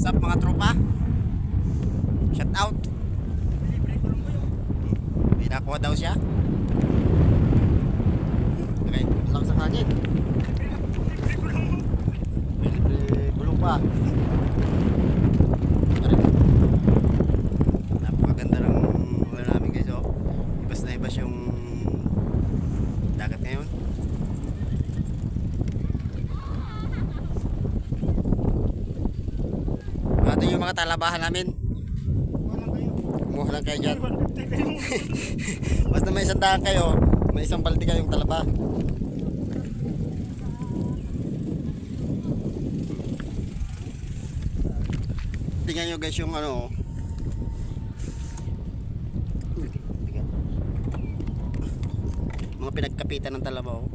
What's up mga tropa? Shout out. May nakuha daw siya. Okay, lang sa hangin. Libre gulong pa. Napakaganda ng wala namin guys, oh. Ibas na ibas yung dagat ngayon. Ito yung mga talabahan namin. Kumuha lang kayo dyan. Basta may isang daan kayo, may isang balde kayong talaba. Tingnan nyo guys yung ano. Mga pinagkapitan ng talaba, oh.